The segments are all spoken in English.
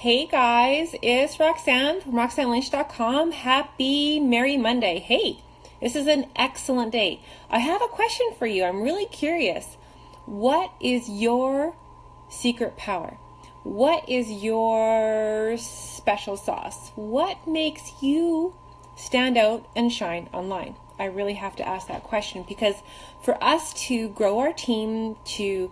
Hey guys, it's Roxanne from RoxanneLynch.com. Happy Merry Monday. Hey, this is an excellent day. I have a question for you. I'm really curious. What is your secret power? What is your special sauce? What makes you stand out and shine online? I really have to ask that question because for us to grow our team, to,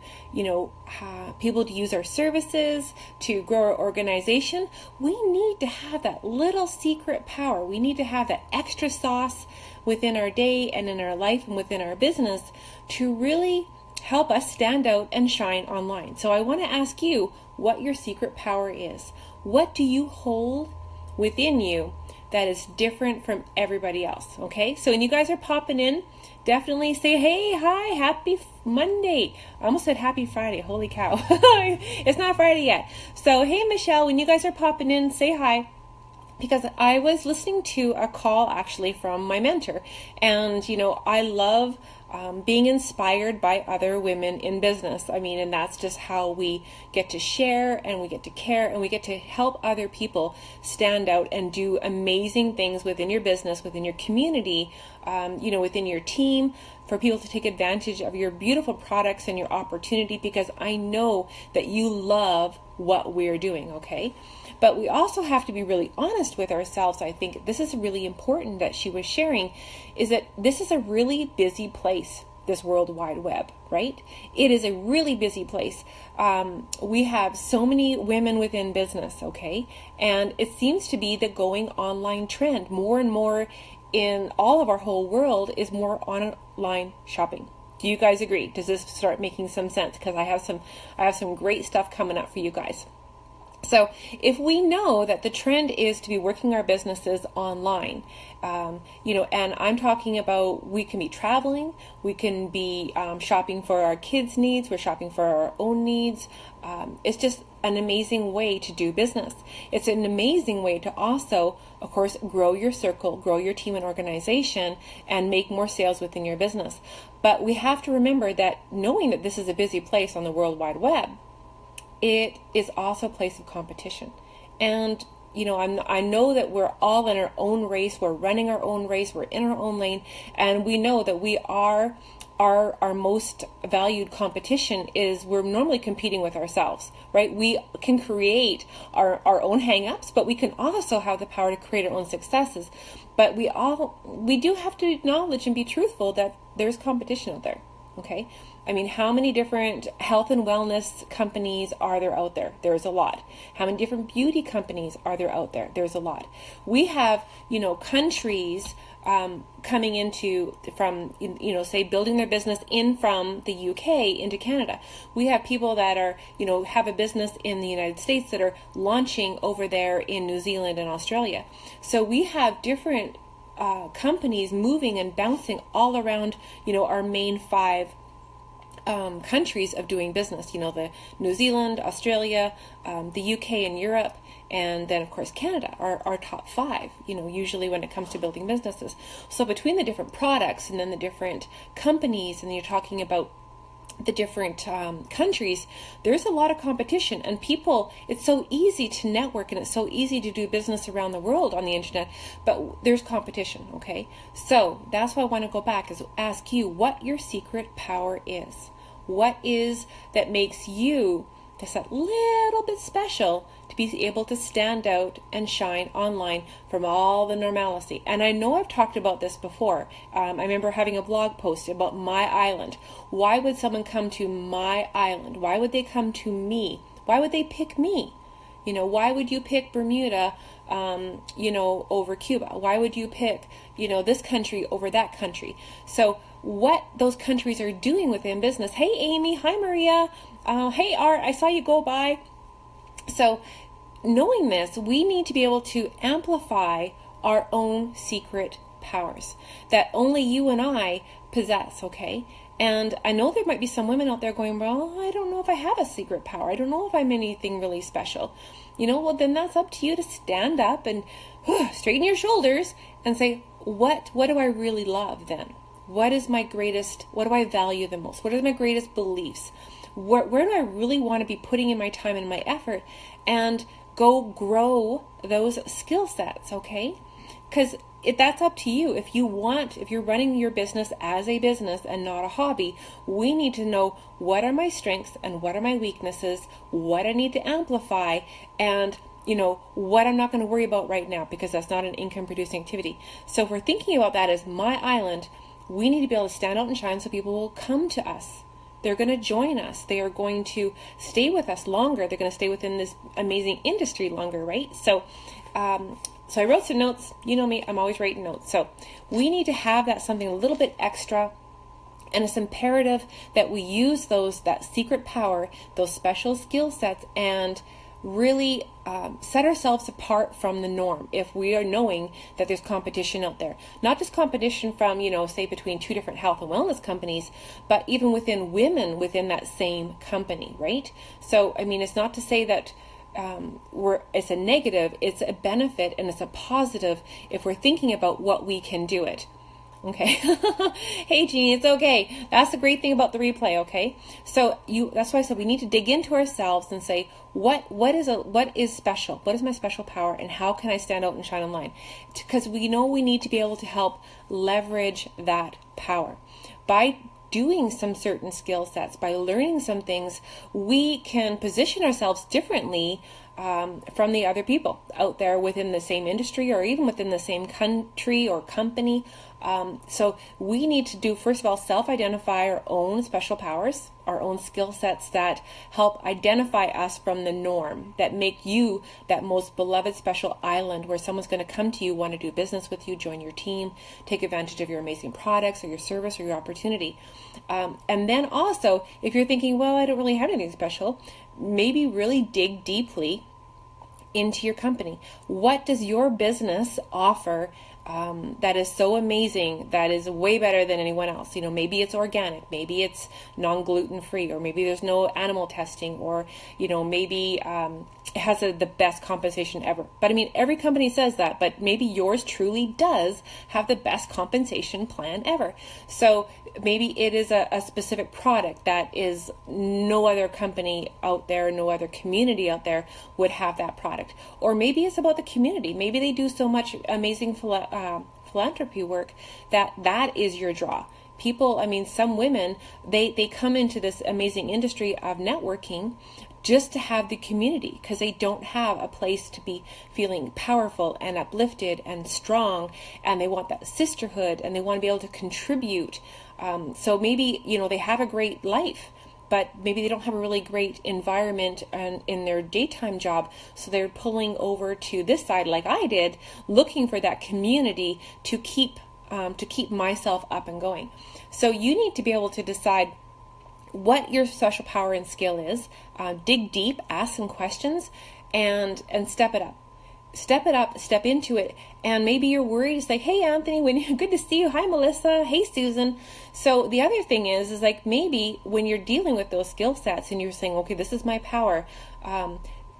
people to use our services, to grow our organization, we need to have that little secret power. We need to have that extra sauce within our day and in our life and within our business to really help us stand out and shine online. So I want to ask you what your secret power is. What do you hold within you that is different from everybody else? Okay, so when you guys are popping in, definitely say hey, hi, happy Monday. I almost said happy Friday. Holy cow. It's not Friday yet. So hey, Michelle, when you guys are popping in, say hi. Because I was listening to a call actually from my mentor, and I love being inspired by other women in business. And that's just how we get to share and we get to care and we get to help other people stand out and do amazing things within your business, within your community, within your team, for people to take advantage of your beautiful products and your opportunity, because I know that you love what we're doing, okay? But we also have to be really honest with ourselves. I think this is really important that she was sharing, is that this is a really busy place, this World Wide Web, right? It is a really busy place. We have so many women within business, okay? And it seems to be the going online trend. More and more in all of our whole world is more online shopping. Do you guys agree? Does this start making some sense? Because I have some great stuff coming up for you guys. So if we know that the trend is to be working our businesses online, and I'm talking about, we can be traveling, we can be shopping for our kids' needs, we're shopping for our own needs. It's just an amazing way to do business. It's an amazing way to also, of course, grow your circle, grow your team and organization, and make more sales within your business. But we have to remember that knowing that this is a busy place on the World Wide Web, it is also a place of competition. And I know that we're all in our own race, we're running our own race, we're in our own lane, and we know that we are our most valued competition is we're normally competing with ourselves, right? We can create our own hang-ups, but we can also have the power to create our own successes. But we do have to acknowledge and be truthful that there's competition out there, okay? How many different health and wellness companies are there out there? There's a lot. How many different beauty companies are there out there? There's a lot. We have, countries coming into from, say building their business in from the UK into Canada. We have people that are, have a business in the United States that are launching over there in New Zealand and Australia. So we have different companies moving and bouncing all around, our main five countries of doing business, the New Zealand, Australia, the UK and Europe, and then of course Canada are our top five, usually when it comes to building businesses. So between the different products and then the different companies, and you're talking about the different countries, there's a lot of competition, and people, it's so easy to network and it's so easy to do business around the world on the internet, but there's competition, okay? So that's why I want to go back, is ask you what your secret power is. What is that makes you just that little bit special to be able to stand out and shine online from all the normalcy? And I know I've talked about this before. I remember having a blog post about my island. Why would someone come to my island? Why would they come to me? Why would they pick me? Why would you pick Bermuda, over Cuba? Why would you pick, this country over that country? So what those countries are doing within business. Hey, Amy. Hi, Maria. Hey, Art. I saw you go by. So knowing this, we need to be able to amplify our own secret powers that only you and I possess, okay? And I know there might be some women out there going, well, I don't know if I have a secret power. I don't know if I'm anything really special. Well, then that's up to you to stand up and straighten your shoulders and say, what do I really love then? What is my greatest, what do I value the most? What are my greatest beliefs? Where do I really want to be putting in my time and my effort? And go grow those skill sets, okay? Because that's up to you. If you're running your business as a business and not a hobby, we need to know what are my strengths and what are my weaknesses, what I need to amplify, and what I'm not going to worry about right now, because that's not an income producing activity. So if we're thinking about that as my island, we need to be able to stand out and shine so people will come to us. They're going to join us. They are going to stay with us longer. They're going to stay within this amazing industry longer, right? So I wrote some notes. You know me, I'm always writing notes. So we need to have that something a little bit extra, and it's imperative that we use that secret power, those special skill sets, and really set ourselves apart from the norm if we are knowing that there's competition out there. Not just competition from, say between two different health and wellness companies, but even within women within that same company, right? So, it's not to say that it's a negative, it's a benefit, and it's a positive if we're thinking about what we can do it. Okay. Hey, Jeannie, it's okay. That's the great thing about the replay. Okay. So that's why I said we need to dig into ourselves and say, what is special? What is my special power, and how can I stand out and shine online? Because we know we need to be able to help leverage that power by doing some certain skill sets, by learning some things. We can position ourselves differently from the other people out there within the same industry, or even within the same country or company. So we need to first of all, self-identify our own special powers, our own skill sets that help identify us from the norm, that make you that most beloved special island where someone's going to come to you, want to do business with you, join your team, take advantage of your amazing products or your service or your opportunity. And then also, if you're thinking, well, I don't really have anything special, maybe really dig deeply into your company. What does your business offer that is so amazing, that is way better than anyone else? Maybe it's organic, maybe it's non-gluten free, or maybe there's no animal testing, or maybe it has the best compensation ever. But every company says that, but maybe yours truly does have the best compensation plan ever. So maybe it is a specific product that is no other company out there, no other community out there would have that product. Or maybe it's about the community. Maybe they do so much amazing philanthropy work that is your draw. People, some women, they come into this amazing industry of networking just to have the community, because they don't have a place to be feeling powerful and uplifted and strong, and they want that sisterhood, and they want to be able to contribute. So maybe, they have a great life, but maybe they don't have a really great environment in their daytime job. So they're pulling over to this side, like I did, looking for that community to keep myself up and going. So you need to be able to decide what your special power and skill is. Dig deep, ask some questions, and step it up. Step into it. And maybe you're worried. It's like, hey, Anthony, good to see you. Hi, Melissa. Hey, Susan. So the other thing is like, maybe when you're dealing with those skill sets and you're saying, okay, this is my power,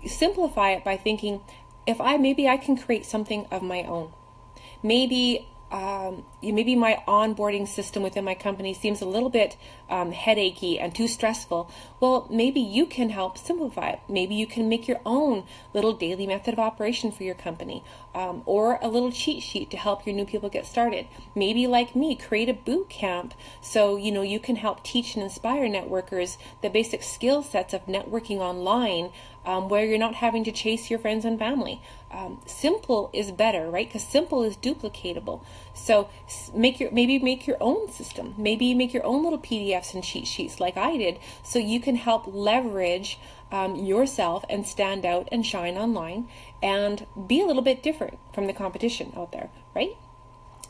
simplify it by thinking, maybe I can create something of my own. Maybe my onboarding system within my company seems a little bit headachy and too stressful. Well, maybe you can help simplify it. Maybe you can make your own little daily method of operation for your company, or a little cheat sheet to help your new people get started. Maybe, like me, create a boot camp so you can help teach and inspire networkers the basic skill sets of networking online, where you're not having to chase your friends and family. Simple is better, right? Because simple is duplicatable. So maybe make your own system. Maybe make your own little PDFs and cheat sheets like I did, so you can help leverage yourself and stand out and shine online and be a little bit different from the competition out there, right?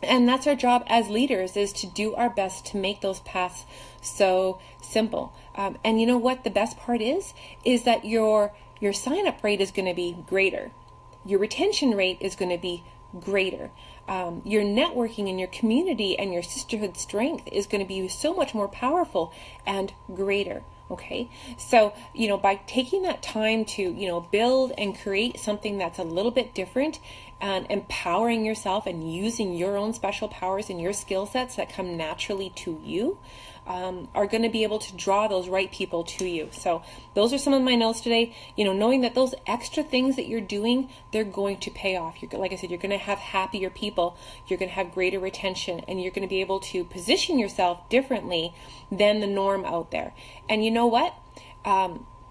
And that's our job as leaders, is to do our best to make those paths so simple. And you know what the best part is that your sign-up rate is going to be greater. Your retention rate is going to be greater. Your networking and your community and your sisterhood strength is going to be so much more powerful and greater. Okay, so by taking that time to build and create something that's a little bit different, and empowering yourself and using your own special powers and your skill sets that come naturally to you, are going to be able to draw those right people to you. So those are some of my notes today. Knowing that those extra things that you're doing, they're going to pay off. Like I said, you're going to have happier people, you're going to have greater retention, and you're going to be able to position yourself differently than the norm out there. And you know what?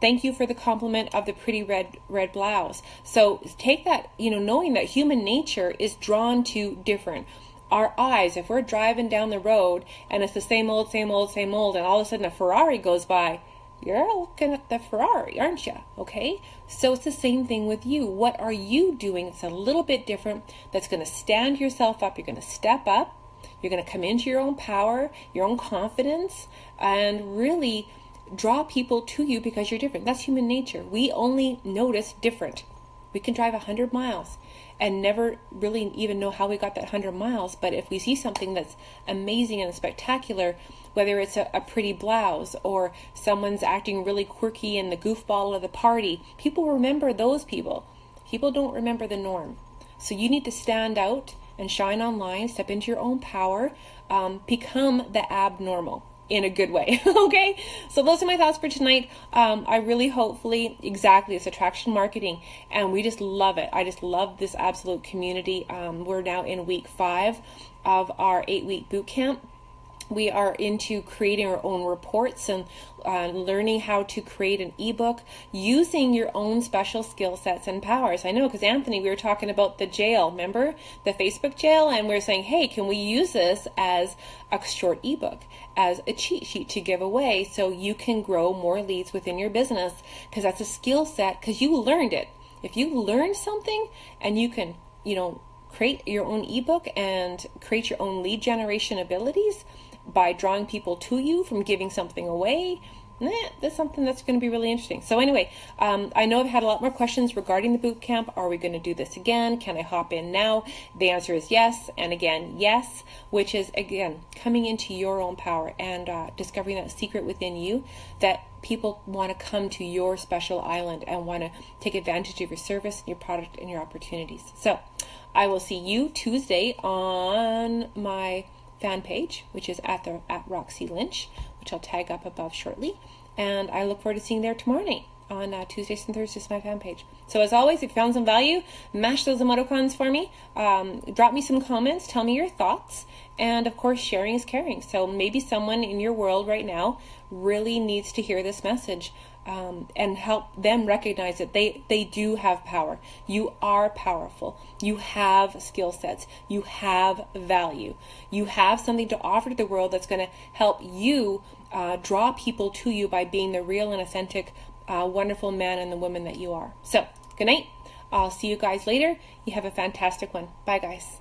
Thank you for the compliment of the pretty red blouse. So take that, knowing that human nature is drawn to different. Our eyes, if we're driving down the road and it's the same old, and all of a sudden a Ferrari goes by, you're looking at the Ferrari, aren't you? Okay? So it's the same thing with you. What are you doing? It's a little bit different that's going to stand yourself up. You're going to step up. You're going to come into your own power, your own confidence, and really draw people to you because you're different. That's human nature. We only notice different. We can drive 100 miles and never really even know how we got that 100 miles. But if we see something that's amazing and spectacular, whether it's a pretty blouse or someone's acting really quirky in the goofball of the party, people remember those people. People don't remember the norm. So you need to stand out and shine online, step into your own power, become the abnormal. In a good way. Okay, so those are my thoughts for tonight. I really hopefully exactly it's attraction marketing, and we just love it. I just love this absolute community. We're now in week 5 of our 8-week boot camp. We are into creating our own reports and learning how to create an ebook using your own special skill sets and powers. I know, because Anthony, we were talking about the jail, remember? The Facebook jail, and we were saying, hey, can we use this as a short ebook, as a cheat sheet to give away so you can grow more leads within your business? Because that's a skill set, because you learned it. If you learned something and you can, create your own ebook and create your own lead generation abilities, by drawing people to you from giving something away, that's something that's going to be really interesting. So anyway, I know I've had a lot more questions regarding the boot camp. Are we going to do this again? Can I hop in now? The answer is yes, and again, yes, which is, again, coming into your own power and discovering that secret within you that people want to come to your special island and want to take advantage of your service, your product, and your opportunities. So I will see you Tuesday on my fan page, which is at Roxy Lynch, which I'll tag up above shortly, and I look forward to seeing you there tomorrow night on Tuesdays and Thursdays, my fan page. So as always, if you found some value, mash those emoticons for me, drop me some comments, tell me your thoughts, and of course, sharing is caring. So maybe someone in your world right now really needs to hear this message, and help them recognize that they do have power. You are powerful. You have skill sets. You have value. You have something to offer to the world that's going to help you draw people to you by being the real and authentic, wonderful man and the woman that you are. So, good night. I'll see you guys later. You have a fantastic one. Bye, guys.